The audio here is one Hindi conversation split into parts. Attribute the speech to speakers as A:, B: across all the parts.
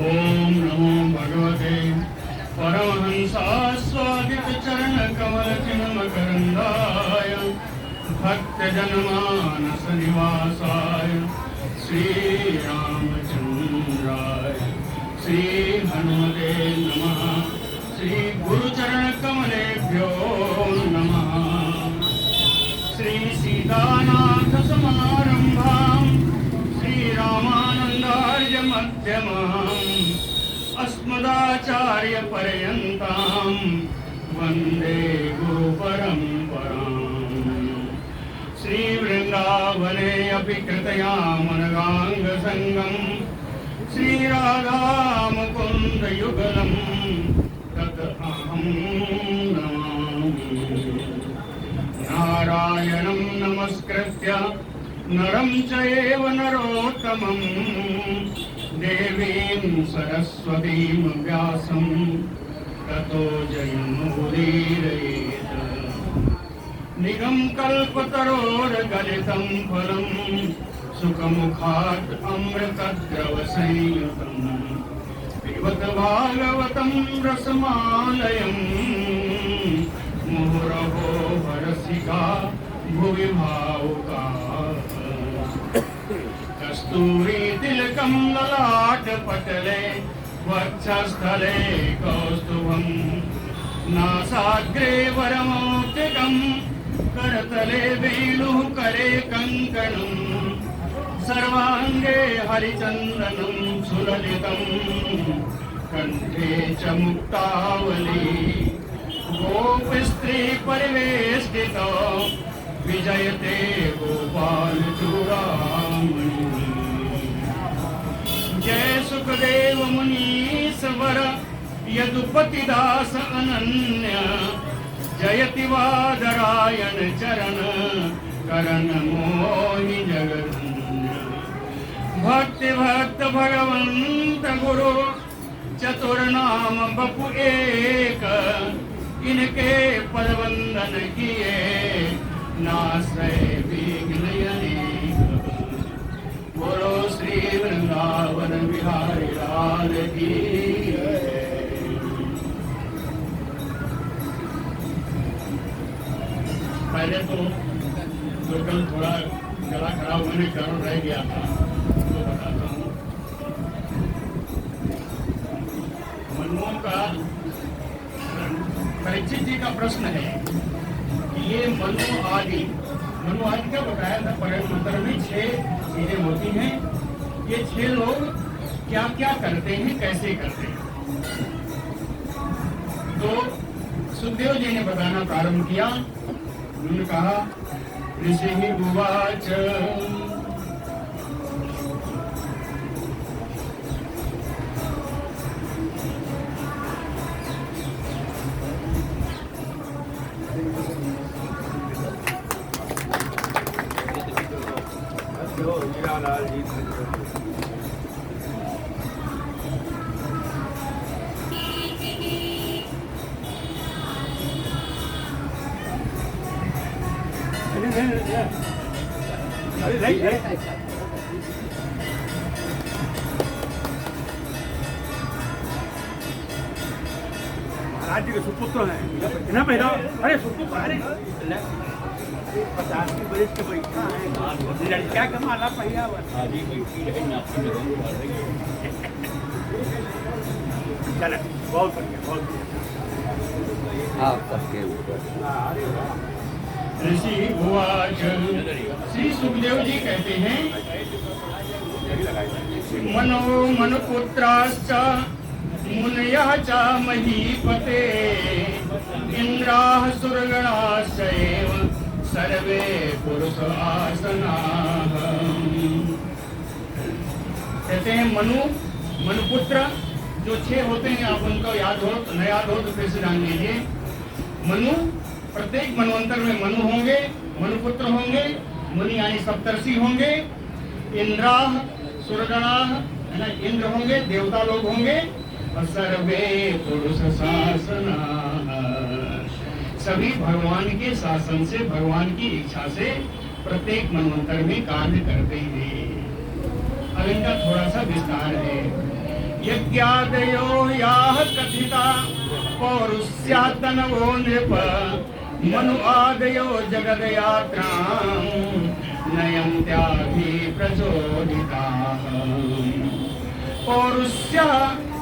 A: ओम नमो भगवते परमहंसास्वादितचरणकमलचिन्मकरन्दाय भक्तजनमानसनिवासाय श्रीरामचन्द्राय श्रीहनुमते नमः। श्रीगुरुचरणकमलेभ्यो नमः। श्रीसीतानाथसमारम्भाम् श्रीरामानन्दार्यमध्यमाम् अस्मदाचार्यपर्यन्ताम् वन्दे गुरुपरम्पराम्। श्रीवृन्दावने अपि कृतयामनगाङ्गसङ्गम् श्रीराधामुकुन्दयुगलम् तत् अहं नमामि। नारायणं नमस्कृत्य नरं चैव नरोत्तमं देवीं सरस्वतीं व्यासं ततो जयमुदीरयेत्। निगमकल्पतरोर्गलितं फलं सुखमुखात् अमृतद्रवसंयुतं पिबत भागवतं रसमालयम् मुहुरहो हरसिका भुवि भावुकाः। कस्तूरी तिलकं ललाटपटले वक्षस्थले कौस्तुभं नासाग्रे वरमौक्तिकं करतले वेणुः करे कङ्कणं सर्वाङ्गे हरिचन्दनं सुललितं कण्ठे च मुक्तावली गोपस्त्री परिवेष्टितो विजयते गोपालचूडामणि। जय सुखदेव मुनीश्वर यदुपतिदास अनन्य जयति वादरायण चरण करण मोहि जगधन्य। भक्ति भक्त भगवंत गुरु चतुर्नाम बपु एक इनके पदवंदन किए नासै विघ्न अनेक। बोलो श्री वृंदावन बिहारी लाल की। पहले तो कल थोड़ा गला खराब होने के कारण रह गया था, तो बताता हूँ। मनुओं का परीक्षित जी का प्रश्न है कि ये मनु आदि का बताया था परम मंत्र में 6 चीजें होती हैं। ये 6 लोग क्या क्या करते हैं, कैसे करते हैं। तो सुखदेव जी ने बताना प्रारंभ किया। उन्होंने कहा ऋषि उवाच
B: महाराज जी के सुपुत्र हैं ना पहला। अरे सुपुत्र, अरे 50 बरस के बैठा है लड़का का माला पहिया चल बहुत बढ़िया, बहुत बढ़िया।
C: आप सबके ऊपर
A: ऋषि उवाच। श्री सुखदेव जी कहते हैं मनो मनुपुत्राश्च मुनयः च महीपते इंद्राः सुरगणाश्चैव सर्वे पुरुष आसनाः। कहते हैं मनुपुत्र जो 6 होते हैं, आप उनको याद हो तो न याद हो तो फिर से जान लीजिए। मनु, प्रत्येक मनवंतर में मनु होंगे, मनुपुत्र होंगे, मुनि यानी सप्तर्षि होंगे, इंद्राः सुरगणाः है ना, इंद्र होंगे, देवता लोग होंगे, और सर्वे पुरुष शासनाः, सभी भगवान के शासन से, भगवान की इच्छा से प्रत्येक मनवंतर में कार्य करते हैं। अब इनका थोड़ा सा विस्तार है। यज्ञादयो याः कथिता पौरुष्या तनवो नृप मनु आदयो जगदयात्रां नयन्त्याभि प्रचोदिताः पौरुष्यः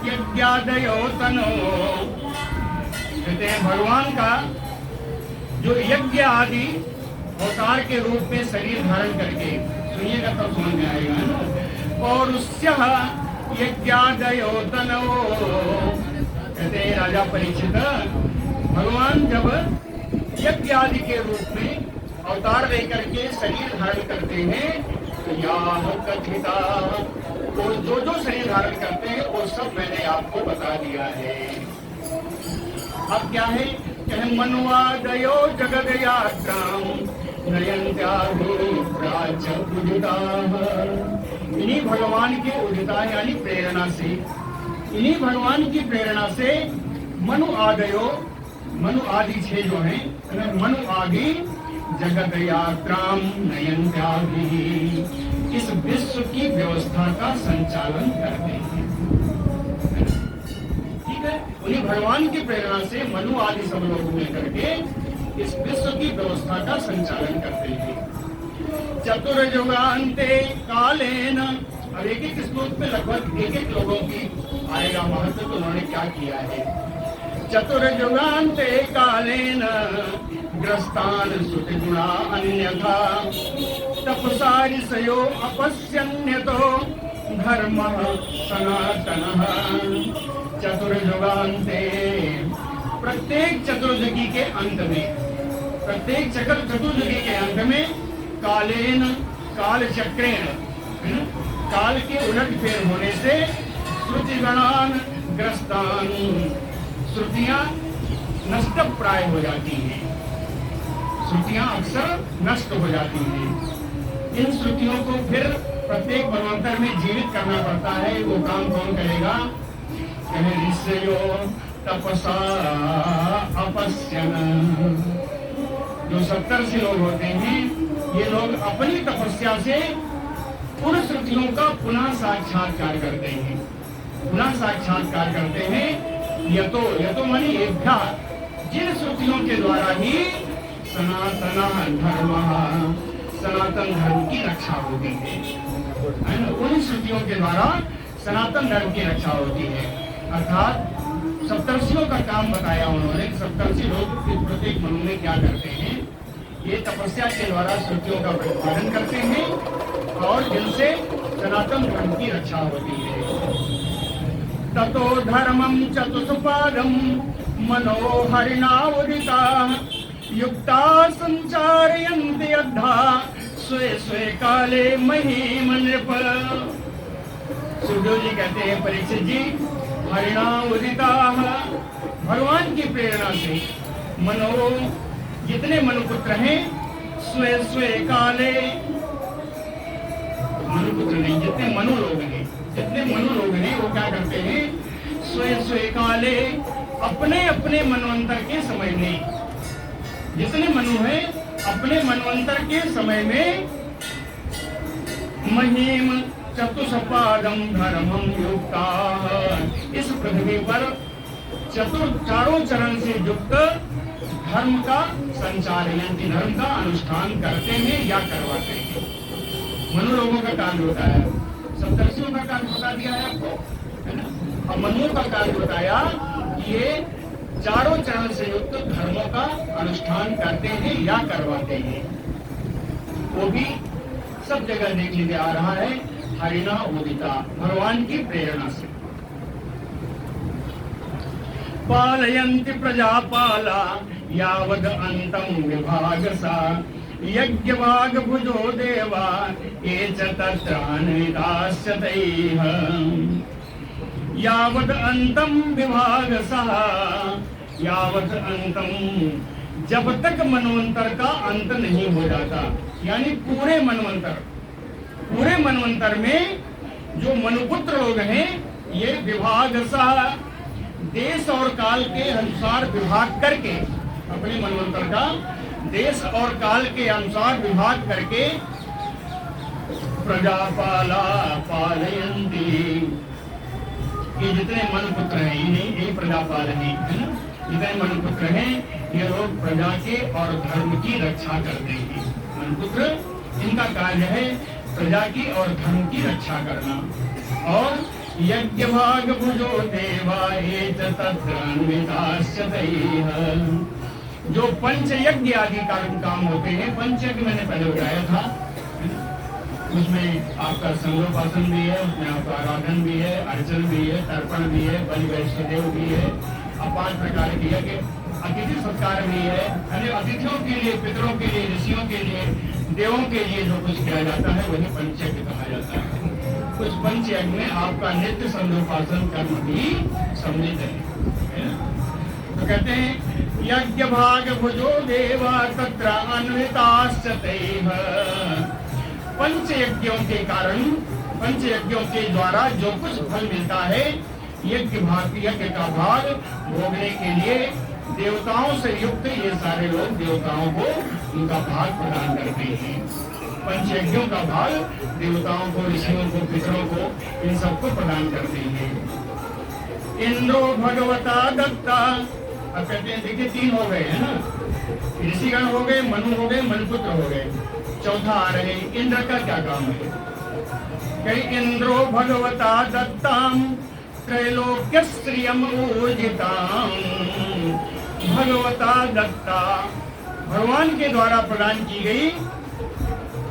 A: यज्ञादयो तनो कहते हैं भगवान का जो यज्ञ आदि अवतार के रूप में शरीर धारण करके, सुनिएगा तब समझ में आएगा, है ना। पौरुष्यः यज्ञादयो तनो, कहते हैं राजा परीक्षित, भगवान जब यज्ञ आदि के रूप में अवतार लेकर के शरीर धारण करते हैं तो याह कथिता, तो जो शरीर धारण करते हैं वो सब मैंने आपको बता दिया है। अब क्या है, कहे मनुवादयो जगद यात्रां नयन्त्याभि प्राच्युदिताः, इन्हीं भगवान की उदिता यानी प्रेरणा से, इन्हीं भगवान की प्रेरणा से मनु आदयो, मनु आदि छह जो हैं, मनु आदि जगत यात्रां नयन्त्याभि, इस विश्व की व्यवस्था का संचालन करते हैं। ठीक है, उन्हीं भगवान की प्रेरणा से मनु आदि सब लोग मिलकर के इस विश्व की व्यवस्था का संचालन करते हैं। चतुर्युगान्ते कालेन, अब एक एक श्लोक में लगभग एक एक लोगों की आएगा महत्व, तो उन्होंने क्या किया है। चतुर्युगान्ते कालेन ग्रस्तान श्रुति गुणा अन्यथा तपसा ऋषयो अपश्यन्यतो धर्म सनातनः। चतुर्युगान्ते, प्रत्येक चतुर्युगी के अंत में, प्रत्येक चतुर्युगी के अंत में कालेन, काल चक्रेण, काल के उलट फेर होने से श्रुति गणान ग्रस्तान, श्रुतियां नष्ट प्राय हो जाती हैं, श्रुतियां अक्सर नष्ट हो जाती हैं। इन श्रुतियों को फिर प्रत्येक मनवंतर में जीवित करना पड़ता है। वो काम कौन करेगा, कहे ऋषयो तपसा अपश्यन, जो 70 लोग होते हैं, ये लोग अपनी तपस्या से उन श्रुतियों का पुनः साक्षात्कार करते हैं, पुनः साक्षात्कार करते हैं। यतो मानी एभ्यः, जिन श्रुतियों के द्वारा ही सनातन धर्म, सनातन धर्म की रक्षा होती है ना, उन श्रुतियों के द्वारा सनातन धर्म की रक्षा होती है। अर्थात सप्तर्षियों का काम बताया उन्होंने, सप्तर्षि लोग प्रत्येक मनु में क्या करते हैं, ये तपस्या के द्वारा श्रुतियों का प्रतिपादन करते हैं और जिनसे सनातन धर्म की रक्षा होती है। ततो धर्मं चतुष्पादं मनोहरिणा उदिताः युक्ता संचारयन्ति अद्धा स्वे स्वे काले महीम नृप। सुखदेव जी कहते हैं परीक्षित जी, हरिणा उदिताः, भगवान की प्रेरणा से मनो, जितने मनुपुत्र हैं, स्वे स्वे काले, मनुपुत्र नहीं, जितने मनु लोग हैं, जितने मनु लोग हैं वो क्या करते हैं, स्वे स्वे काले, अपने अपने मनवंतर के समय में, जितने मनु हैं अपने मनवंतर के समय में महीम चतुष्पादम धर्मम युक्ता, इस पृथ्वी पर चारों चरण से युक्त धर्म का संचालन, धर्म का अनुष्ठान करते हैं या करवाते हैं। मनु लोगों का कार्य होता है, सप्तर्षियों का कार्य बता दिया है आपको, है ना। और मनुओं का कार्य बताया, ये चारों चरण से युक्त धर्मों का अनुष्ठान करते हैं या करवाते हैं। वो भी सब जगह देख लीजिए आ रहा है, हरिणा उदिता, भगवान की प्रेरणा से। पालयन्ति प्रजापाला यावद अंतम विभागसा यज्ञवाग भुजो देवा ये च तत्रान्वितास्यतैः। यावद अंतम विभागसः, यावद अंतम, जब तक मनवंतर का अंत नहीं हो जाता, यानी पूरे मनवंतर में जो मनुपुत्र लोग हैं, ये विभागसः, देश और काल के अनुसार विभाग करके, अपने मनवंतर का देश और काल के अनुसार विभाग करके प्रजापाला पालयन्ति, ये जितने मनुपुत्र हैं, ये प्रजापाल हैं, है ना, जितने मनुपुत्र हैं ये लोग प्रजा के और धर्म की रक्षा करते हैं। मनुपुत्र, इनका कार्य है प्रजा की और धर्म की रक्षा करना। और यज्ञ भाग भुजो देवा एत तत्रान्वितास्यतैः, जो पंच यज्ञ आदि काम होते हैं, पंच यज्ञ मैंने पहले बताया था, उसमें आपका संगोपासन भी है, उसमें आपका आराधन भी है, अर्चन भी है, तर्पण भी है, बलि वैष्णदेव भी है, अब 5 प्रकार की यज्ञ, अतिथि सत्कार भी है, यानी अतिथियों के लिए, पितरों के लिए, ऋषियों के लिए, देवों के लिए जो कुछ किया जाता है वही पंचयज्ञ कहा जाता है। उस पंचयज्ञ में आपका नित्य संगोपासन कर्म भी सम्मिलित है। तो कहते हैं यज्ञ भाग भुजो देवा तत्र अन्विताश्चतैः, पंच यज्ञों के कारण, पंच यज्ञों के द्वारा जो कुछ फल मिलता है, यज्ञ का भाग भोगने के लिए देवताओं से युक्त ये सारे लोग देवताओं को उनका भाग प्रदान करते हैं। पंच यज्ञों का भाग देवताओं को, ऋषियों को, पितरों को, इन सबको प्रदान करते हैं। इंद्रो भगवता दत्ता, अब कहते हैं देखिए 3 हो गए है ना, ऋषिगण हो गए, मनु हो गए, मनुपुत्र हो गए, चौथा आ रहे इंद्र का क्या काम है? कई इंद्रो भगवता दत्ताम त्रैलोक्य श्रियम ऊर्जिताम, भगवता दत्ता, भगवान के द्वारा प्रदान की गई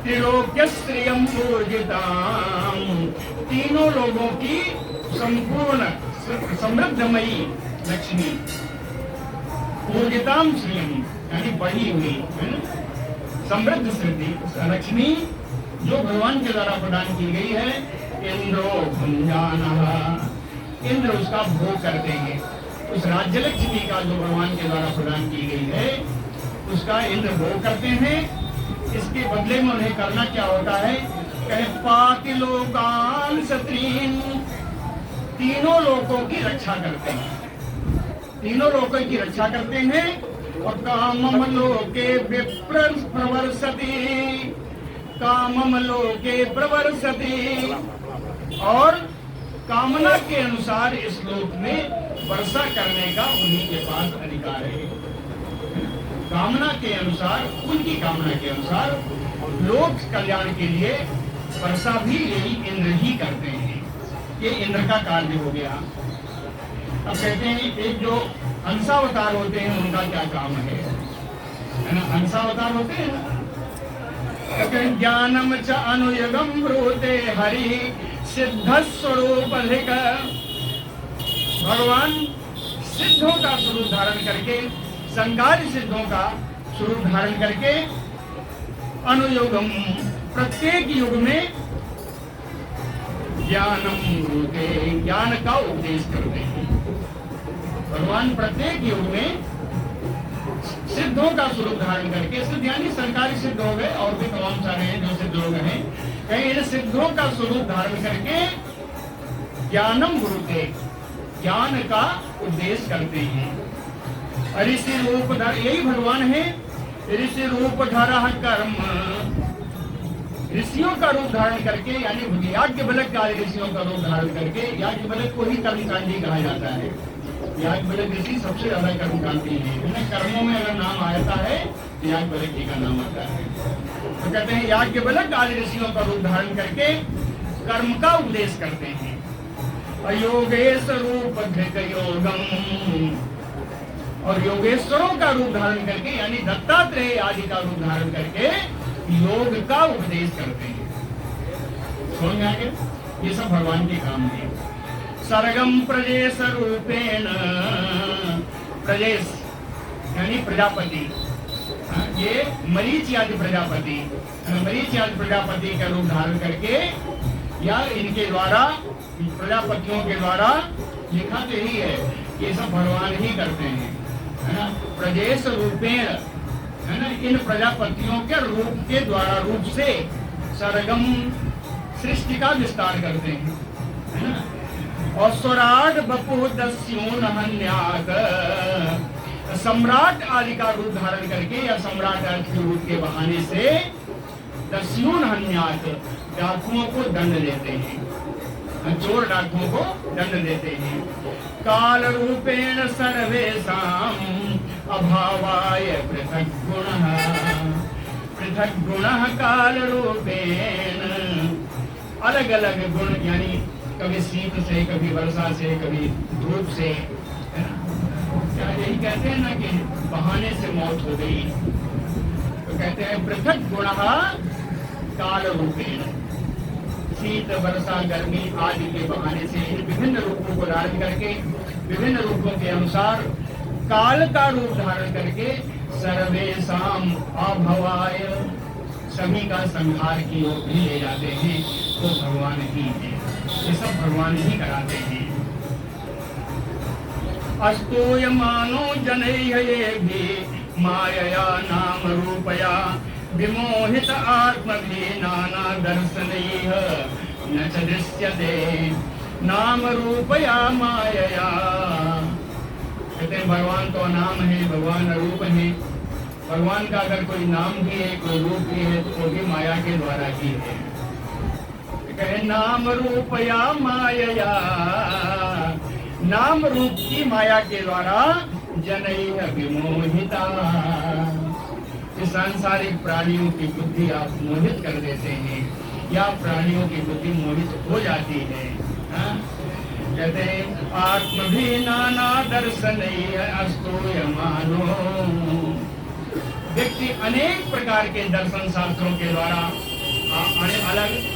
A: त्रिलोक्य श्रियम ऊर्जिताम, तीनों लोगों की संपूर्ण समृद्धमयी लक्ष्मी, ऊर्जिताम श्रियम यानी बढ़ी हुई है ना, समृद्ध सिद्धि लक्ष्मी जो भगवान के द्वारा प्रदान की गई है। इंद्रो भुंजानः, इंद्र उसका भोग करते हैं। उस राज्य लक्ष्मी का जो भगवान के द्वारा प्रदान की गई है उसका इंद्र भोग करते हैं। इसके बदले में उन्हें करना क्या होता है? कहे पाति लोकान सत्रीन, तीनों लोगों की रक्षा करते हैं, तीनों लोगों की रक्षा करते हैं। और कामम लोके प्रवर्सति, कामम लोके प्रवर्सति, और कामना के अनुसार इस लोक में वर्षा करने का उन्हीं के पास अधिकार है। कामना के अनुसार, उनकी कामना के अनुसार लोक कल्याण के लिए वर्षा भी यही इंद्र ही करते हैं। ये इंद्र का कार्य हो गया। अब कहते हैं एक जो हंसावतार होते हैं उनका क्या काम है ना? हंसावतार होते हैं ना, ज्ञानम च अनुयगम ब्रूते हरि सिद्ध स्वरूप अधिक, भगवान सिद्धों का स्वरूप धारण करके, संगारी सिद्धों का स्वरूप धारण करके, अनुयोगम प्रत्येक युग में ज्ञानम ब्रूते, ज्ञान का उपदेश करते हैं। भगवान प्रत्येक युग में सिद्धों का स्वरूप धारण करके, सिद्ध यानी सरकारी सिद्ध हो गए और भी तमाम सारे हैं जो सिद्ध लोग हैं, कहीं इन सिद्धों का स्वरूप धारण करके ज्ञानम गुरुते, ज्ञान का उपदेश करते हैं। ऋषि रूप धर, यही भगवान है। ऋषि रूप धरा कर्म, ऋषियों का रूप धारण करके, यानी याज्ञवल्क्य का ऋषियों का रूप धारण करके, याज्ञवल्क्य को ही कर्मकांडी कहा जाता है। याज्ञवल्क्य ऋषि सबसे ज्यादा कर्मकांडी है। कर्मों में अगर नाम आता है तो याज्ञवल्क्य जी का नाम आता है। तो कहते हैं याज्ञवल्क्य आदि ऋषियों का रूप धारण करके कर्म का उपदेश करते हैं। अयोगेश रूप धृत योगम, और योगेश्वरों का रूप धारण करके, यानी दत्तात्रेय आदि का रूप धारण करके योग का उपदेश करते हैं। समझ में आ गया? ये सब भगवान के काम है। सर्गम प्रजेश रूपेण, प्रजेश यानी प्रजापति, ये मरीच आदि प्रजापति, मरीच आदि प्रजापति का रूप धारण करके या इनके द्वारा, प्रजापतियों के द्वारा लिखा तो यही है, ये सब भगवान ही करते हैं, है ना। प्रजेश रूपेण, है ना, इन प्रजापतियों के रूप के द्वारा, रूप से सर्गम सृष्टि का विस्तार करते हैं, है ना। और स्वराट बपु दस्यून हन्यात, सम्राट आदि का रूप धारण करके या सम्राट आदि के रूप के बहाने से दस्यून हन्यात, डाकुओं को दंड देते हैं। चोर डाकुओं को दंड देते हैं। काल रूपेण सर्वेषां अभावाय पृथक गुणः काल रूपेण, अलग अलग गुण, यानी कभी शीत से, कभी वर्षा से, कभी धूप से, है ना। क्या यही कहते हैं ना कि बहाने से मौत हो गई, तो कहते हैं पृथक गुणः काल रूपेण, शीत वर्षा गर्मी आदि के बहाने से इन विभिन्न रूपों को धारण करके, विभिन्न रूपों के अनुसार काल का रूप धारण करके सर्वेषां अभवाय, सभी का संहार की ओर भी ले जाते हैं, तो भगवान ही है, ये सब भगवान ही कराते हैं। अस्तूयमानो जनैः ये भी मायया नाम रूपया विमोहित आत्मभिः नाना दर्शनैः न च दृश्यते नाम रूपया मायया। कहते हैं भगवान तो नाम है, भगवान रूप है। भगवान का अगर कोई नाम भी है, कोई रूप भी है, तो वो भी माया के द्वारा ही है। कहे नाम रूपया मायया, नाम रूप की माया के द्वारा जनैः विमोहिता, इस सांसारिक प्राणियों की बुद्धि आप मोहित कर देते हैं, या प्राणियों की बुद्धि मोहित हो जाती है। कहते हैं आत्मभी नाना दर्शनैः अस्तूयमानो, व्यक्ति अनेक प्रकार के दर्शन शास्त्रों के द्वारा,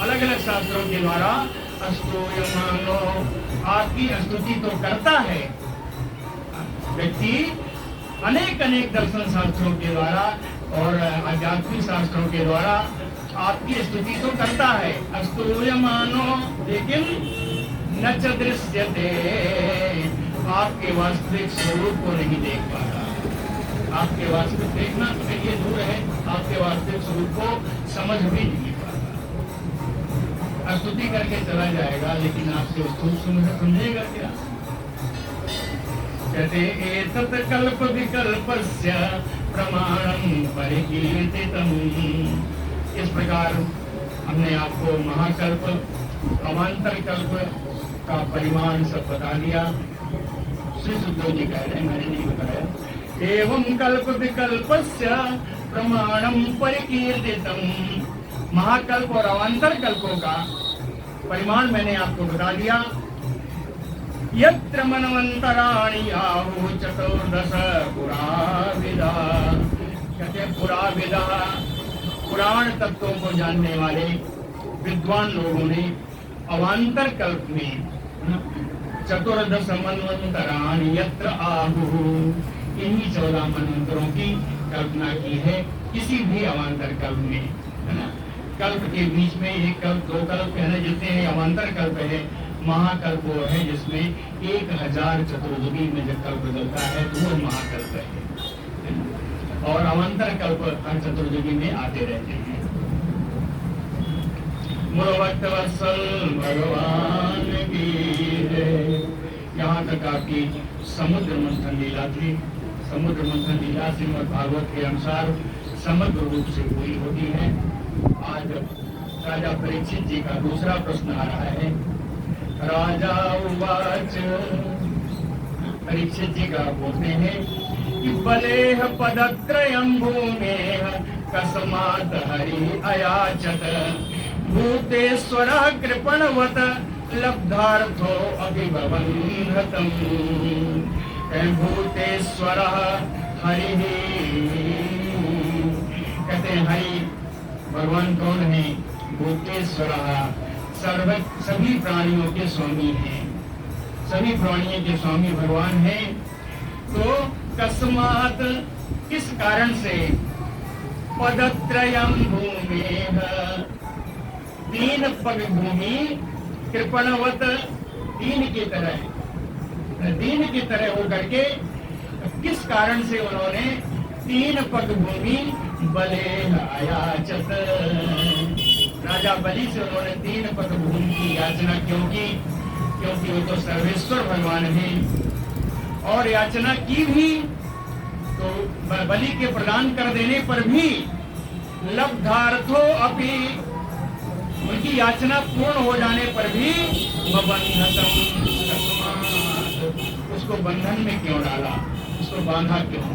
A: अलग अलग शास्त्रों के द्वारा अस्तूयमानो, आपकी स्तुति तो करता है। व्यक्ति अनेक अनेक दर्शन शास्त्रों के द्वारा और आध्यात्मिक शास्त्रों के द्वारा आपकी स्तुति तो करता है, अस्तूयमानो, लेकिन न च दृश्यते, आपके वास्तविक स्वरूप को नहीं देख पाता। आपके वास्तविक देखना तो ये दूर है, आपके वास्तविक स्वरूप को समझ भी नहीं पाता। स्तुति करके चला जाएगा, लेकिन आपके स्वरूप समझेगा क्या? कहते एतत् कल्प विकल्पस्य प्रमाणं परिकीर्तितम्। इस प्रकार हमने आपको महाकल्प, अवान्तर कल्प का परिमाण सब बता दिया। श्री सुखदेव जी कह रहे हैं, मैंने नहीं बताया। एवं कल्प विकल्पस्य प्रमाणं परिकीर्तितम्। महाकल्प और अवान्तर कल्पों का परिमाण मैंने आपको बता दिया। यत्र मनवंतराणि आहुः चतुर्दश पुराविदा। कहते हैं पुराविदा, पुराण तत्वों को जानने वाले विद्वान लोगों ने अवान्तर कल्प में चतुर्दश मनवंतराणि यत्र आहुः, इन्हीं 14 मनवंतरों की कल्पना की है किसी भी अवान्तर कल्प में, है ना। कल्प के बीच में एक कल्प, दो कल्प कहने जितने हैं अवान्तर कल्प है। महाकल्प वो है जिसमें 1000 चतुर्युगी में जब कल्प बदलता है तो वो महाकल्प है, और अवान्तर कल्प हर चतुर्युगी में आते रहते हैं। भक्त वत्सल भगवान की है। यहाँ तक आपकी समुद्र मंथन लीला थी। समुद्र मंथन लीला श्रीमद् भागवत के अनुसार समग्र रूप से पूरी होती है। आज राजा परीक्षित जी का दूसरा प्रश्न आ रहा है। राजा उवाच, परीक्षित जी का बोलते हैं कि बलेह पदत्रयं भूमेः कस्मात् हरि अयाचत भूतेश्वरः कृपणवत लब्धार्थो अभिभवन्हतम्। भूतेश्वरः हरिः, कहते हैं हरि भगवान कौन है? भूतेश्वरः, सभी प्राणियों के स्वामी हैं, सभी प्राणियों के स्वामी भगवान हैं। तो कस्मात, किस कारण से? पदत्रयं भूमेः, 3 पग भूमि, कृपणवत, दीन की तरह होकर के, किस कारण से उन्होंने 3 पग भूमि बलेह अयाचत, राजा बलि से उन्होंने 3 पग भूमि की याचना क्यों की? क्योंकि वो तो सर्वेश्वर भगवान है, और याचना की भी तो बलि के प्रदान कर देने पर भी लब्धार्थो अपि, उनकी उनकी याचना पूर्ण हो जाने पर भी बबंधतम तस्मात्, उसको बंधन में क्यों डाला, उसको बांधा क्यों?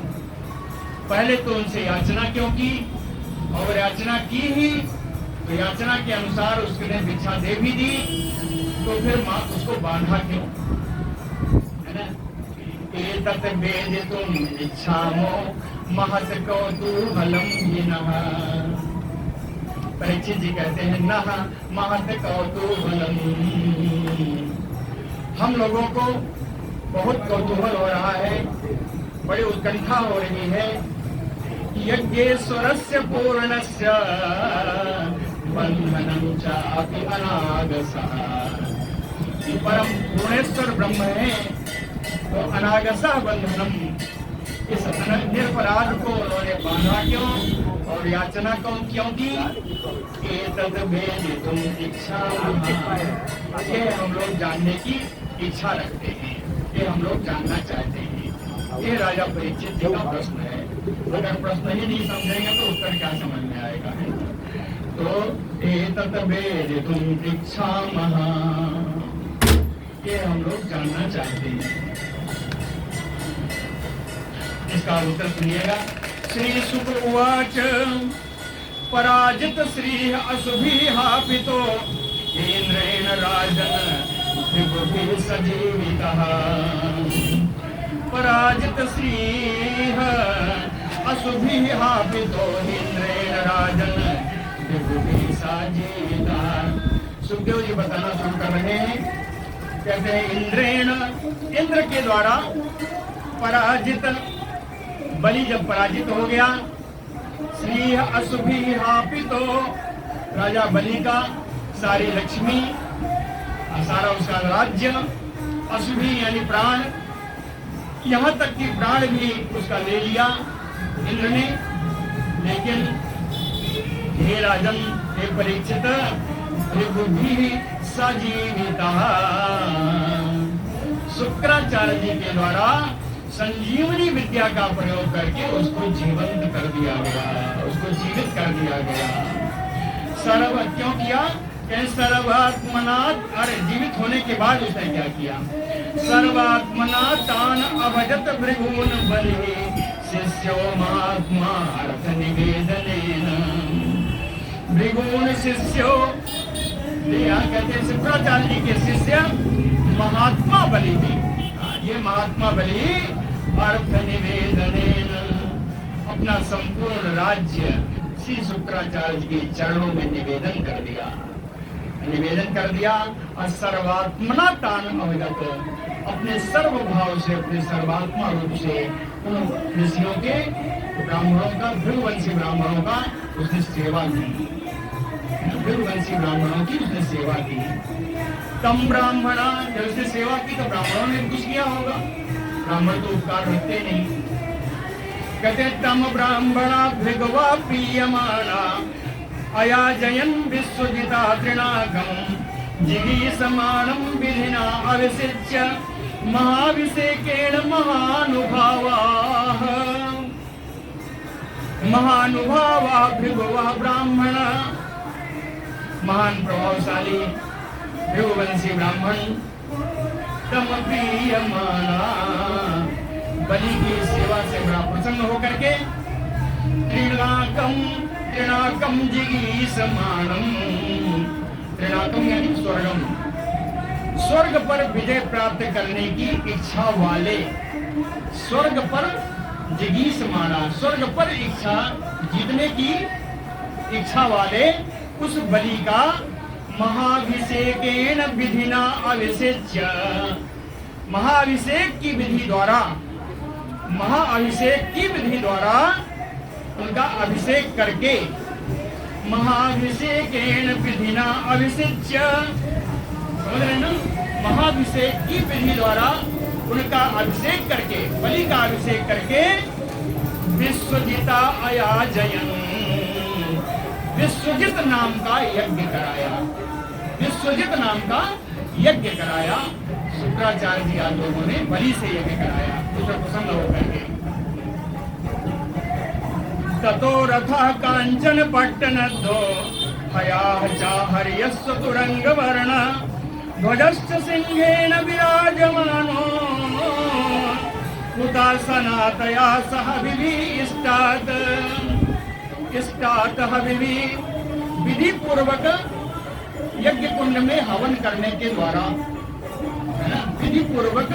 A: पहले तो उनसे याचना क्यों की, और याचना की ही तो याचना के अनुसार उसने भिक्षा दे भी दी, तो फिर माँ उसको बांधा क्यों, है ना? एतत् वेदितुम् इच्छामो महत् कौतूहलम् हिनः। परीक्षित जी कहते हैं नः महत् कौतूहलम्, हम लोगों को बहुत कौतूहल हो रहा है, बड़ी उत्कंठा हो रही है। यज्ञेश्वरस्य पूर्णस्य बंधनं चापि अनागसः, परम पूर्णेश्वर ब्रह्म है तो अनागसः बंधनम, इस निरपराध को उन्होंने बांधा क्यों और याचना क्यों की? एतद् वेदितुम् इच्छामः, ये हम लोग जानने की इच्छा रखते हैं, ये हम लोग जानना चाहते हैं। ये राजा परीक्षित जी का प्रश्न है। अगर प्रश्न ही नहीं समझेंगे तो उत्तर क्या समझ में आएगा? तो एतत् वेदितुम् इच्छामः, ये हम लोग जानना चाहते हैं। इसका उत्तर सुनिएगा। श्री शुक उवाच पराजित श्री असुभिहापितो इंद्रेण राजन विभुभिः सजीवितः। पराजित श्रीः असुभिहापितो इंद्रेण राजन विभुभिः सजीवितः। सुखदेव जी बताना शुरू कर रहे हैं, कहते हैं इंद्रेण, इंद्र के द्वारा पराजित, बलि जब पराजित हो गया, श्री असुभिहापितो, राजा बलि का सारी लक्ष्मी, सारा उसका राज्य, असुभि यानी प्राण, यहाँ तक कि प्राण भी उसका ले लिया इंद्र ने। लेकिन हे राजन, हे परीक्षित, विभुभिः सजीवितः, शुक्राचार्य जी के द्वारा संजीवनी विद्या का प्रयोग करके उसको जीवंत कर दिया गया, उसको जीवित कर दिया गया। सर्व क्यों किया? सर्वात्मना, अरे जीवित होने के बाद उसने क्या किया? सर्वात्मना तान अभजत भृगून बलि शिष्यो महात्मा अर्थ निवेदनेन। भृगून शिष्यो, कहते शुक्राचार्य जी के शिष्य महात्मा बलि थे। ये महात्मा बलि अर्थ निवेदनेन अपना संपूर्ण राज्य श्री शुक्राचार्य जी के चरणों में निवेदन कर दिया, निवेदन कर दिया। और सर्वात्मना तान अवगत, अपने सर्व भाव से, अपने सर्वात्मा रूप से उन ऋषियों के, ब्राह्मणों का, भृगुवंशी ब्राह्मणों का उसने सेवा की, भृगुवंशी ब्राह्मणों की उसने सेवा की। तम ब्राह्मणा, जब उसने सेवा की तो ब्राह्मणों ने कुछ किया होगा, ब्राह्मण तो उपकार रखते नहीं। कहते तम ब्राह्मणा भृगवा प्रीयमाणा अयाजयन् विश्वजिता तृणागम् जिगीषमाणं विधिना अविसिच्य महाभिषेकेण महानुभावाः। महानुभावा भृगुवा ब्राह्मण, महान प्रभावशाली भृगुवंशी ब्राह्मण, तम प्रीयमाणा, बलि की सेवा से बड़ा प्रसन्न होकर के त्रिणाकम जिगीषमाणं, त्रिणाकम यानी स्वर्गम, स्वर्ग पर विजय प्राप्त करने की इच्छा वाले, स्वर्ग पर जिगीषमाणा, स्वर्ग पर इच्छा, जीतने की इच्छा वाले उस बलि का महाभिषेकेन विधिना अभिषेच्य, महाभिषेक की विधि द्वारा, महाअभिषेक की विधि द्वारा उनका अभिषेक करके, महाभिषेकेन विधिना अभिषेच्य, समझ रहे ना? महाभिषेक की विधि द्वारा उनका अभिषेक करके, बलि का अभिषेक करके विश्वजिता अयाजयन्, विश्वजित नाम का यज्ञ कराया, विश्वजित नाम का यज्ञ कराया। शुक्राचार्य जी आप लोगों ने बलि से यज्ञ कराया, उसमें प्रसन्न होकर के। ततो रथः कांचन पट्टनद्धो हयाः च हर्यस्य तुरंगवर्ण ध्वजश्च सिंहेन विराजमानो हुतासनातया सह विभीष्टात् इष्टात् हविभि विधि पूर्वक यज्ञ कुंड में हवन करने के द्वारा, है ना, विधि पूर्वक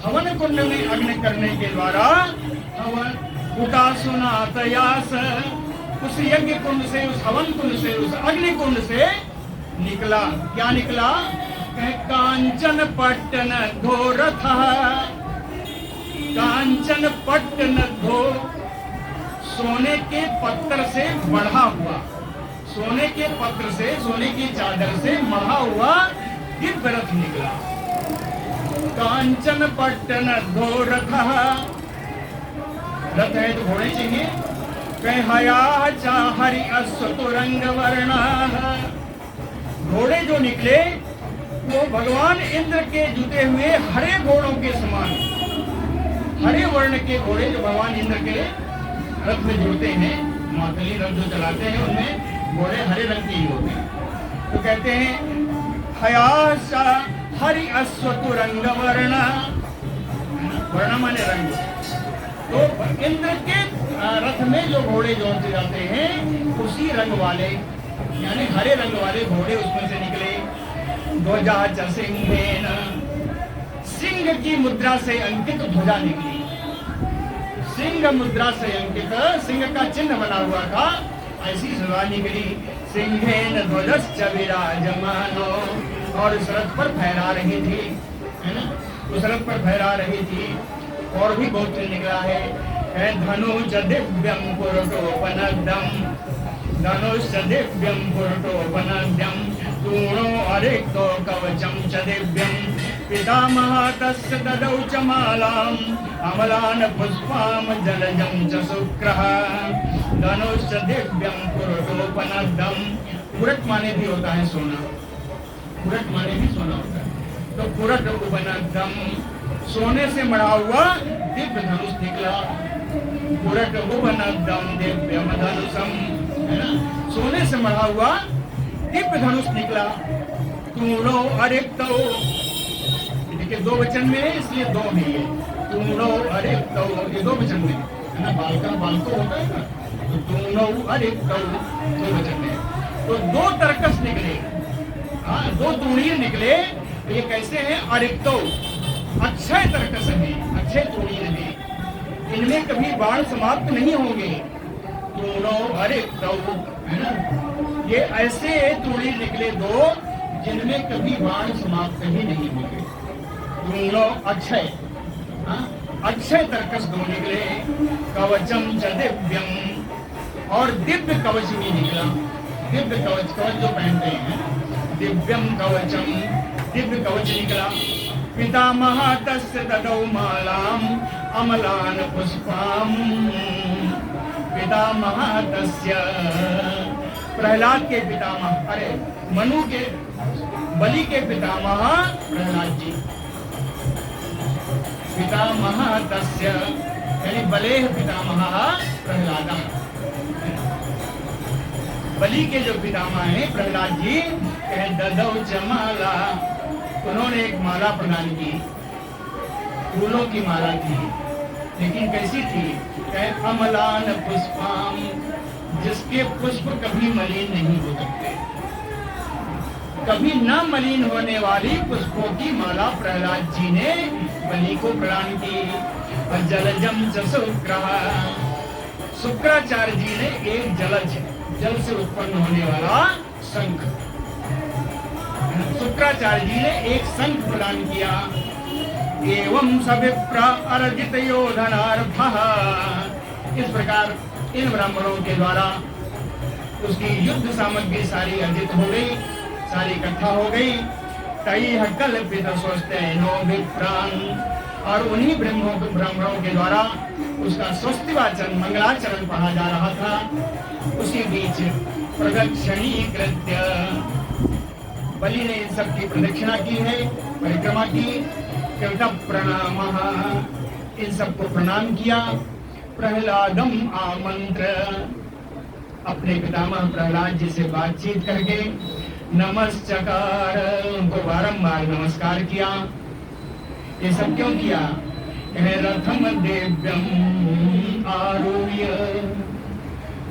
A: हवन कुंड में अग्नि करने के द्वारा हवन हुतासनातयास उस यज्ञ कुंड से, उस हवन कुंड से, उस अग्नि कुंड से निकला। क्या निकला? कांचन पट्टन धोरथ, कांचन पट्टन धो, सोने के पत्थर से बढ़ा हुआ, सोने के पत्र से, सोने की चादर से मढ़ा हुआ दिव्य रथ निकला। कांचन पट्टन धोरथ, रथ है तो घोड़े चाहिए। हयाः च हरि अश्वतुरंग वर्ण, घोड़े जो निकले वो भगवान इंद्र के जुटे हुए हरे घोड़ों के समान, हरे वर्ण के घोड़े जो भगवान इंद्र के रथ में जुड़ते हैं, मातली रथ जो चलाते हैं उनमें घोड़े हरे रंग के ही होते हैं। तो कहते हैं हयाः च हरि अश्वतुरंग वर्ण, वर्ण माने रंग। तो इंद्र के रथ में जो घोड़े जोड़ते जाते हैं उसी रंग वाले, यानी हरे रंग वाले घोड़े उसमें से निकले। ध्वजा च सिंहेन, सिंह की मुद्रा से अंकित ध्वजा निकली। सिंह मुद्रा से अंकित, सिंह का चिन्ह बना हुआ था, ऐसी ध्वजा निकली। सिंहेन ध्वजश्च विराजमानो, और उस रथ पर फहरा रही थी, है ना, उस रथ पर फहरा रही थी। और भी बहुत निकला है धनुष दिव्यम पुरुषोपनद्यम, धनुष दिव्यम पुरुषोपनद्यम, तूणो अरिक्तो कवचम च दिव्यम, पितामहः तस्य ददौ च मालाम् अमलान् पुष्पां जलजं च शुक्रः। धनुष दिव्यम पुरुषोपनद्यम, पुरट माने भी होता है सोना, पुरट माने भी सोना होता है। तो पुरट उपनद्यम, सोने से मढ़ा हुआ दिव्य धनुष निकला। पुरट उपनद्यम दिव्यम धनुषम, है ना, सोने से मढ़ा हुआ दिव्य धनुष निकला। तूणो अरिक्तो, देखिए दो वचन में है इसलिए दो नहीं है। तूणो अरिक्तो, ये दो वचन में है ना, बालका बालको होता है ना, तो तूणो अरिक्तो दो वचन में। तो दो तरकस निकले, हाँ, दो तूणीर निकले। ये कैसे हैं? अरिक्तो, अक्षय तरकस है, अक्षय तूणीर है, इनमें कभी बाण समाप्त नहीं होंगे। तूणो अरिक्तो, है ना, ये ऐसे तूणीर निकले दो जिनमें कभी बाण समाप्त ही नहीं होंगे। तूणो अक्षय, अक्षय तरकस दो निकले। कवचम च दिव्यम, और दिव्य कवच भी निकला। दिव्य कवच, कवच जो पहनते हैं, दिव्यम कवचम, दिव्य कवच निकला। पितामहः तस्य ददौ मालाम् अमलान् पुष्पाम्, पितामहः तस्य, प्रहलाद के पितामह, अरे मनु के, बलि के पितामह प्रहलाद जी। पितामहः तस्य यानी बलेह पितामहः प्रहलादः, बलि के जो पितामह हैं प्रहलाद जी, ददौ च माला, उन्होंने एक माला प्रदान की, फूलों की माला थी, लेकिन कैसी थी? अमलान पुष्पाम, जिसके पुष्प कभी मलिन नहीं हो सकते, कभी न मलिन होने वाली पुष्पों की माला प्रहलाद जी ने बलि को प्रदान की। और जलजम च शुक्र, शुक्राचार्य जी ने एक जलज, जल से उत्पन्न होने वाला शंख, शुक्राचार्य जी ने एक शंख प्रदान किया। एवं सविप्र अर्जित योधनार्थः, इस प्रकार इन ब्राह्मणों के द्वारा उसकी युद्ध सामग्री सारी अर्जित हो गई, सारी इकट्ठा हो गई। तैः कल्पित स्वस्तेनो विप्रान्, और उन्हीं ब्राह्मणों के द्वारा उसका स्वस्तिवाचन, मंगलाचरण पढ़ा जा रहा था। उसी बीच प्रदक्षिणीकृत्य, बलि ने इन सब की प्रदक्षिणा की है, परिक्रमा की। कृत प्रणामः, इन सबको प्रणाम किया। प्रहलादम आमंत्र, अपने पितामह प्रहलाद जी से बातचीत करके नमस्कार, उनको बारंबार नमस्कार किया। ये सब क्यों किया? रथम दिव्यम आरूढ़,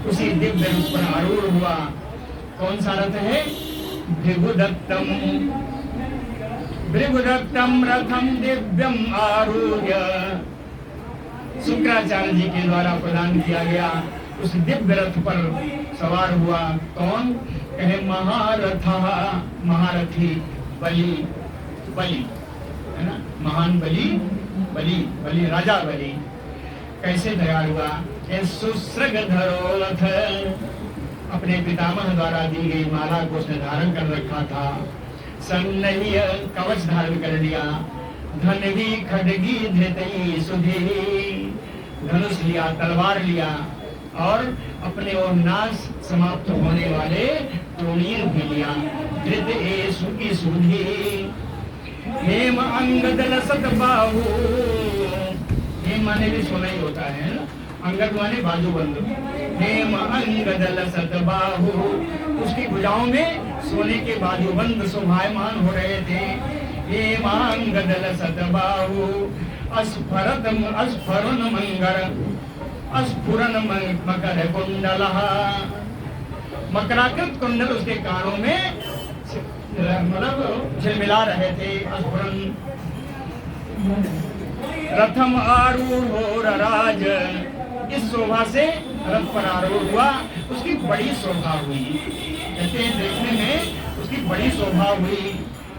A: उसी दिव्य रूप पर आरूढ़ हुआ। कौन सा रथ है? भृगुदत्तम, भृगुदत्तम रथम दिव्यम आरूढ़, शुक्राचार्य जी के द्वारा प्रदान किया गया उस दिव्य रथ पर सवार हुआ। कौन? कहे महारथा, महारथी बलि, बलि है ना, महान बलि, बलि बलि राजा बलि। कैसे तैयार हुआ? सुश्रग धरो रथ, अपने पितामह द्वारा दी गई माला को उसने धारण कर रखा था। सन्नह्य, कवच धारण कर लिया। धनवी खड़गी धृतई सुधी, धनुष लिया, तलवार लिया, और अपने और नाश समाप्त होने वाले तोड़ीर भी लिया। धृत ए सुखी सुधी, हेम अंगद लसत बाहु, हेम माने भी सोना ही होता है ना, अंगद माने बाजूबंद। हेम अंगद लसत बाहु, उसकी भुजाओं में सोने के बाजूबंद शोभायमान हो रहे थे। हेम अंगद लसत बाहु, अस्फरत अस्फुरन मंगर, अस्फुरन मकर कुंडलः, मकराकृत कुंडल उसके कानों में मतलब झिलमिला रहे थे। अस्फुरन रथम आरूढ़ राज, इस शोभा से रथ पर आरूढ़ हुआ, उसकी बड़ी शोभा हुई। कहते हैं देखने में उसकी बड़ी शोभा हुई।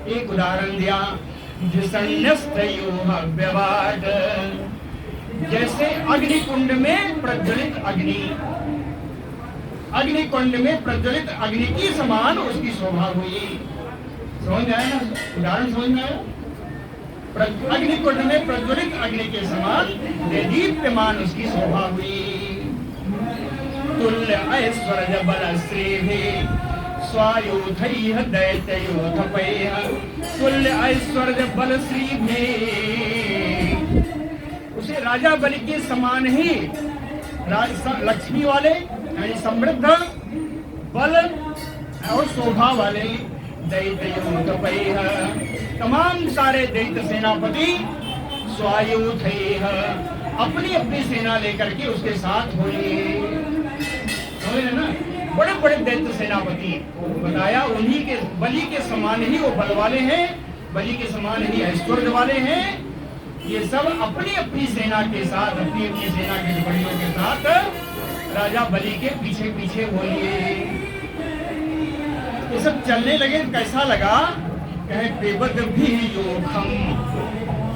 A: एक उदाहरण दिया, व्यवाट, जैसे अग्निकुंड में प्रज्वलित अग्नि, अग्निकुंड में प्रज्वलित अग्नि की समान उसकी शोभा हुई। समझ आया ना? उदाहरण समझ में आया? अग्निकुंड में प्रज्वलित अग्नि के समान दीप्यमान उसकी शोभा हुई। तुल्य ऐश्वर्य बल श्री स्वायुधैः दैत्ययोधपैः, तुल्य ऐश्वर्य बल श्री भी, उसे राजा बलि के समान ही लक्ष्मी वाले यानी समृद्ध, बल और शोभा वाले दैत्ययोधपैः, तमाम सारे दैत्य सेनापति स्वायुधैः, अपनी अपनी सेना लेकर के उसके साथ होंगे। समझ ना? बड़े बड़े दैत्य सेनापति बताया, उन्हीं के बलि के समान ही वो बल वाले हैं, बलि के समान ही ऐश्वर्य वाले हैं। ये सब अपनी अपनी सेना के साथ, अपनी अपनी सेना के टुकड़ियों के साथ राजा बलि के पीछे पीछे बोलिए। ये सब चलने लगे, कैसा लगा? कहे पिबद भी योखम,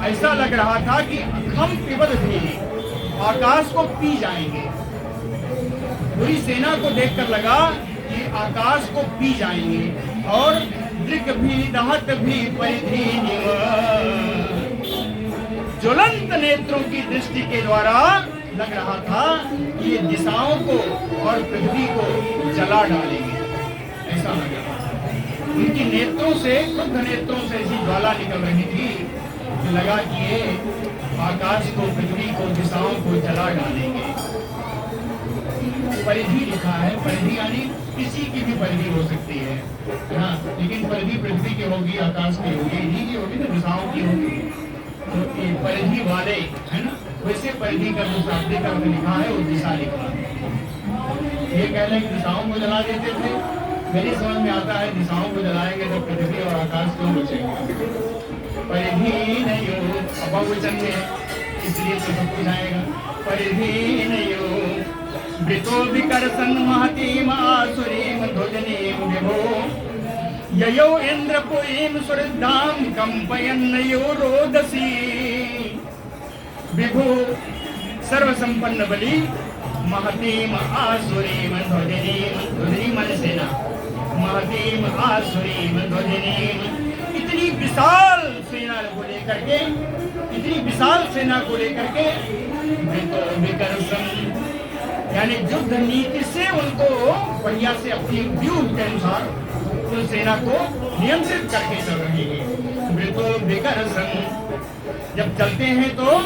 A: ऐसा लग रहा था कि हम पिबद भी, आकाश को पी जाएंगे। पूरी सेना को देखकर लगा कि आकाश को पी जाएंगे। और दृक भी दहत भी परिधि, ज्वलंत नेत्रों की दृष्टि के द्वारा लग रहा था कि ये दिशाओं को और पृथ्वी को जला डालेंगे। ऐसा लग रहा था। उनकी नेत्रों से, क्रुद्ध नेत्रों से ऐसी ज्वाला निकल रही थी कि लगा कि ये आकाश को, पृथ्वी को, दिशाओं को जला डालेंगे। परिधि लिखा है, परिधि यानी किसी की भी परिधि हो सकती है ना, लेकिन परिधि पृथ्वी की होगी, आकाश की होगी, इन्हीं की होगी ना, दिशाओं की होगी। तो ये परिधि वाले है ना, वैसे परिधि का जो शाब्दिक अर्थ लिखा है वो दिशा लिखा है। ये कह रहे हैं दिशाओं को जला देते थे, मेरी समझ में आता है दिशाओं को जलाएंगे तो पृथ्वी और आकाश क्यों बचेंगे? परिधि नहीं हो, बहुवचन में, इसलिए तो सब कुछ आएगा। परिधि नहीं हो वृतो विकर्षन् महतीम आसुरीम ध्वजनीम विभो, ययो इंद्रपुरीम सुरद्धाम कंपयन्नयो रोदसी। विभो सर्वसंपन्न बलि, महतीम आसुरीम ध्वजनीम, ध्वजनीम सेना, महतीम आसुरीम ध्वजनीम, इतनी विशाल सेना को लेकर के, इतनी विशाल सेना को लेकर के वृतो विकर्षन् यानी युद्ध नीति से उनको बढ़िया से अपनी व्यूह के अनुसार उन सेना को नियंत्रित करके चल रही है। वृतो विकर्षन्, जब चलते हैं तो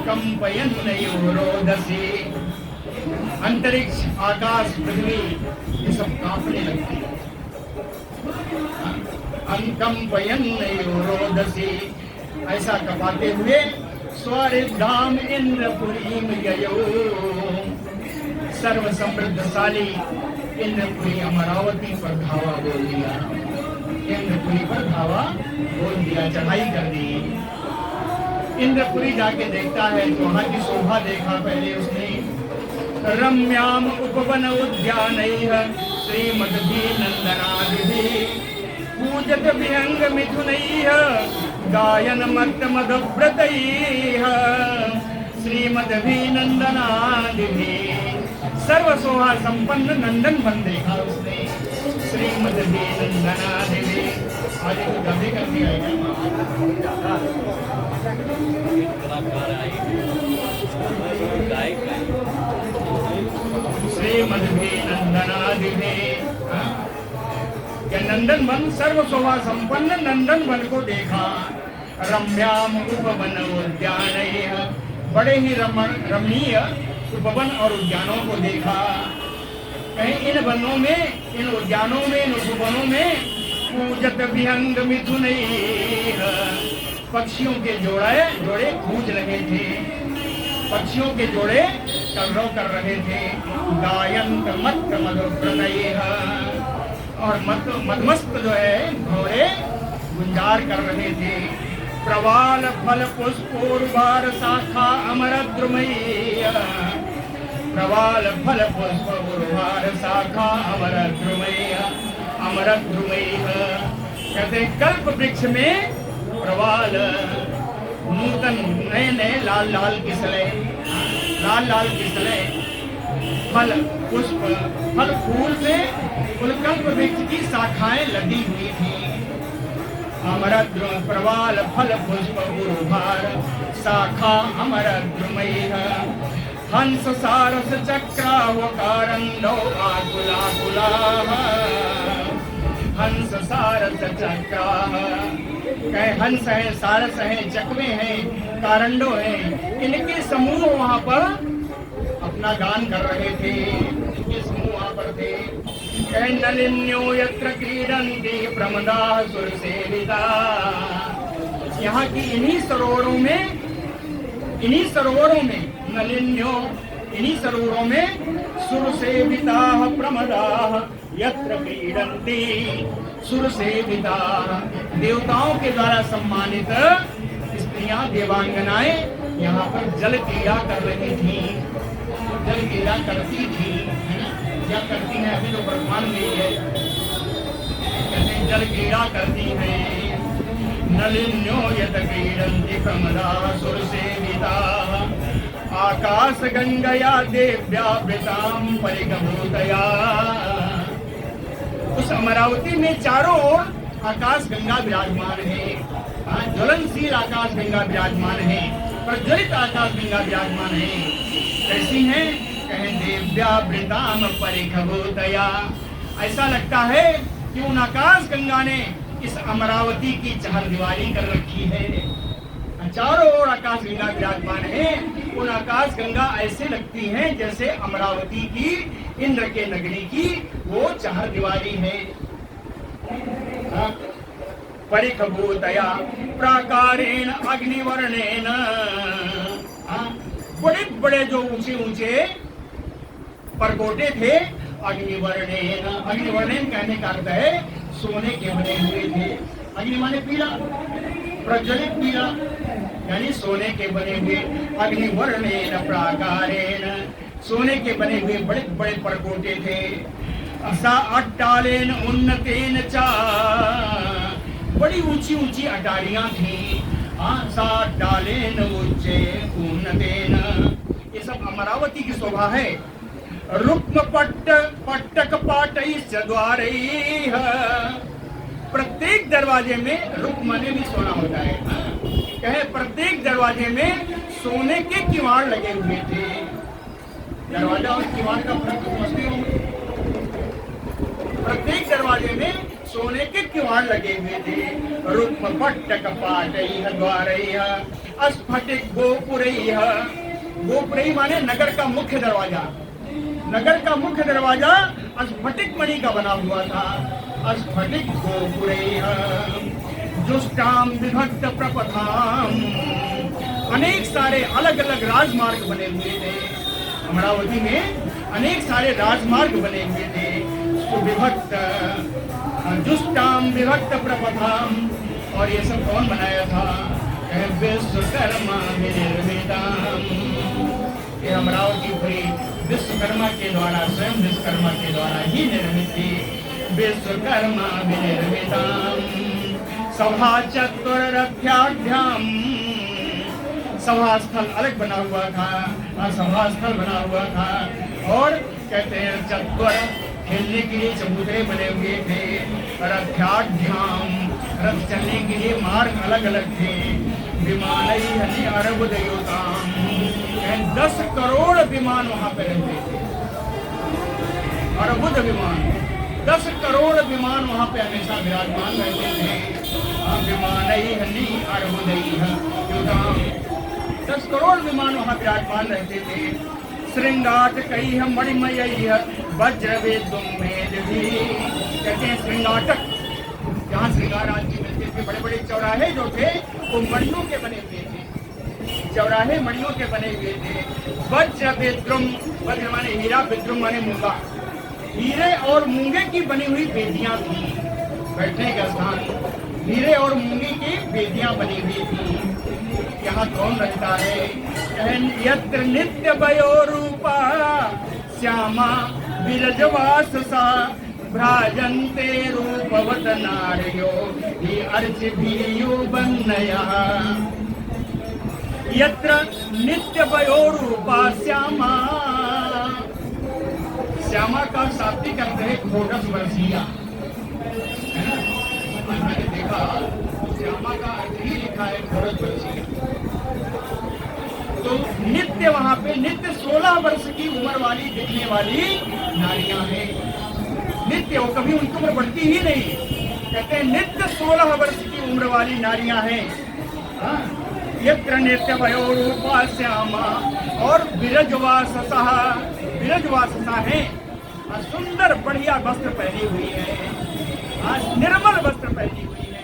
A: कंपयन्नयो रोदसी, अंतरिक्ष, आकाश, पृथ्वी ये सब कांपने लगती है। अंकंपयन रोदसी, ऐसा कपाते हुए स्वरिधाम इंद्रपुरी में गयो। सर्व समृद्धशाली इंद्रपुरी अमरावती पर धावा बोल दिया। इंद्रपुरी पर धावा बोल दिया, चढ़ाई कर दी। इंद्रपुरी जाके देखता है तो वहां की शोभा देखा पहले उसने। रम्याम उपवन उद्यानैः श्रीमद्भिनन्दनादिभिः पूजत विहंग मिथुनैः गायन मत्त मदव्रतैः श्रीमद्भिनन्दनादिभिः। सर्व शोभा संपन्न नंदन वन देखा उसने। श्रीमद्भिनन्दनादिभिः। आज तो गधे कर दिया है। श्रीमद्भिनन्दनादिभिः। क्या नंदन वन, सर्व शोभा संपन्न नंदन वन को देखा। रम्याम उपवन उद्यानैः, बड़े ही रमणीय उपवन और उद्यानों को देखा। कहीं इन वनों में, इन उद्यानों में, इन उपवनों में पूजत विहंग मिथुनैः, पक्षियों के जोड़े कूज रहे थे। पक्षियों के जोड़े कलरव कर रहे थे। गायन मत मधुप्रणयः, और मदमस्त जो है घोड़े गुंजार कर रहे थे। प्रवाल फल पुष्पोर्वार शाखा अमरद्रुमैः, प्रवाल फल पुष्पोर्वार शाखा अमरद्रुमैः, अमरद्रुमैः। कहते कल्प वृक्ष में प्रवाल, नूतन नए नए लाल लाल किसले, लाल लाल किसले, फल पुष्प, फल फूल से उन कल्प वृक्ष की शाखाएं लगी हुई थी। अमरद्रुम प्रवाल फल पुष्प गुरुभार शाखा अमरद्रुमैः, हंस सारस चक्रावकारंदो आकुलाकुलाः, हंस सारस चक्राः। कहे हंस है, सारस है, चकवे हैं, कारंडो हैं, इनके समूह वहां पर अपना गान कर रहे थे। इनके समूह वहां पर थे। कहे नलिन्यो यत्र क्रीडन्ति प्रमदाः सुरसेविता, यहाँ की इन्हीं सरोवरों में नलिन्यो, इन्हीं सरोवरों में सुरसेविताः प्रमदाः यत्र क्रीडन्ति, सुरसेविताः, देवताओं के द्वारा सम्मानित स्त्रियां, देवांगनाएं यहाँ पर जल क्रीड़ा कर रही थी, जल क्रीड़ा करती थी, क्या करती है अभी तो वर्तमान में है। कहते जल क्रीड़ा करती है। नलिन्यो यत क्रीडन्ति प्रमदाः सुरसेविताः, आकाश गंगया देव्यावृतां परिगभूतया। उस अमरावती में चारों ओर आकाश गंगा विराजमान है। ज्वलनशील आकाश गंगा विराजमान है, प्रज्वलित आकाश गंगा विराजमान है। कैसी है? कहें देव्यावृताम परिगभूतया। ऐसा लगता है कि उन आकाश गंगा ने इस अमरावती की चहरदीवारी कर रखी है। चारों ओर आकाश गंगा विराजमान है। उन आकाश गंगा ऐसे लगती हैं जैसे अमरावती की, इंद्र के नगरी की वो चहरदीवारी है। परिखभूतया प्राकारेण अग्निवर्णेन, बड़े बड़े जो ऊंचे ऊंचे परकोटे थे। अग्निवर्णेन, अग्निवर्णेन कहने का अर्थ है सोने के बने हुए थे। अग्नि माने पीला, प्रज्वलित पीला, यानी सोने के बने हुए। अग्निवर्णेन प्राकारेण, सोने के बने हुए बड़े बड़े परकोटे थे। सा अट्टालेन उन्नतेन चा, बड़ी ऊंची ऊंची अटारियां थी। सा अट्टालेन उच्चे उन्नतेन, ये सब अमरावती की शोभा है। रुक्म पट्टक पाटैश्च द्वारैः, प्रत्येक दरवाजे में, रुक्म माने भी सोना होता है, कहे प्रत्येक दरवाजे में सोने के किवाड़ लगे हुए थे। दरवाजा और किवाड़ का फर्क समझते हो? प्रत्येक दरवाजे में सोने के किवाड़ लगे हुए थे। रुक्म पट्टक पाटैः द्वारैः अस्फटिक गोपुरैः, गोपुरैः माने नगर का मुख्य दरवाजा, नगर का मुख्य दरवाजा स्फटिक मणि का बना हुआ था। स्फटिक गोपुरैः जुष्टाम विभक्त प्रपथाम, अनेक सारे अलग अलग राजमार्ग बने हुए थे। अमरावती में अनेक सारे राजमार्ग बने हुए थे। विभक्त जुष्टाम विभक्त प्रपथाम, और ये सब कौन बनाया था? विश्वकर्मा विनिर्मिताम। ये अमरावती पूरी विश्वकर्मा के द्वारा, स्वयं विश्वकर्मा के द्वारा ही निर्मित थी। विश्वकर्मा विनिर्मिताम सभा चतुररथ्याढ्याम, सभा स्थल अलग बना हुआ था, सभा स्थल बना हुआ था। और कहते हैं चतुर, खेलने के लिए चबूतरे बने हुए थे। रथ्याढ्याम, रथ चलने के लिए मार्ग अलग अलग थे। विमानैः अर्बुदयुताम, 10 करोड़ विमान वहां पर रहते थे। अर्बुद विमान, 10 करोड़ विमान वहां पे हमेशा विराजमान रहते थे। विमानैः अर्बुदैः युताम, 10 करोड़ विमान वहां विराजमान रहते थे। श्रृंगाटकैः मणिमयैः वज्रवेदुम मेदिभिः, कहते हैं श्रृंगाटक, जहाँ श्रृंगार आदि मिलते थे, बड़े बड़े चौराहे जो थे वो मणियों के बने हुए थे। चौराहे मणियों के बने हुए थे। वज्रवेद्रुम, वज्र माने हीरा, विद्रुम माने मूंगा, हीरे और मूंगे की बनी हुई वेदियां थी। बैठने का स्थान, हीरे और मूंगे की वेदियां बनी हुई थी। यहाँ कौन रहता है? यत्र नित्य वयोरूपा श्यामा विरजवाससा, भ्राजन्ते रूपवत नार्यो हि अर्चिभियो वन्नयः। यत्र नित्य वयोरूपा श्यामा, श्यामा का शाब्दिक अर्थ है घोड़स वर्षिया। मैंने देखा श्यामा का अर्थ ही लिखा है घोड़स वर्षिया। तो नित्य वहां पे नित्य 16 वर्ष की उम्र वाली दिखने वाली नारियां हैं। नित्य, वो कभी उनकी उम्र बढ़ती ही नहीं। कहते हैं नित्य 16 वर्ष की उम्र वाली नारियां हैं। यत्र नित्य वयोरूपा श्यामा, और विरजवाससा, विरजवाससा है, सुंदर बढ़िया वस्त्र पहनी हुई है, निर्मल वस्त्र पहनी हुई है।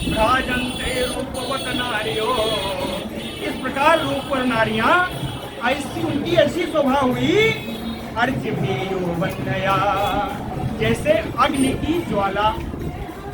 A: भ्राजन्ते रूपवत नारियो, इस प्रकार रूप और नारियां ऐसी, उनकी ऐसी शोभा हुई। अर्चिभियो वन्नया, जैसे अग्नि की ज्वाला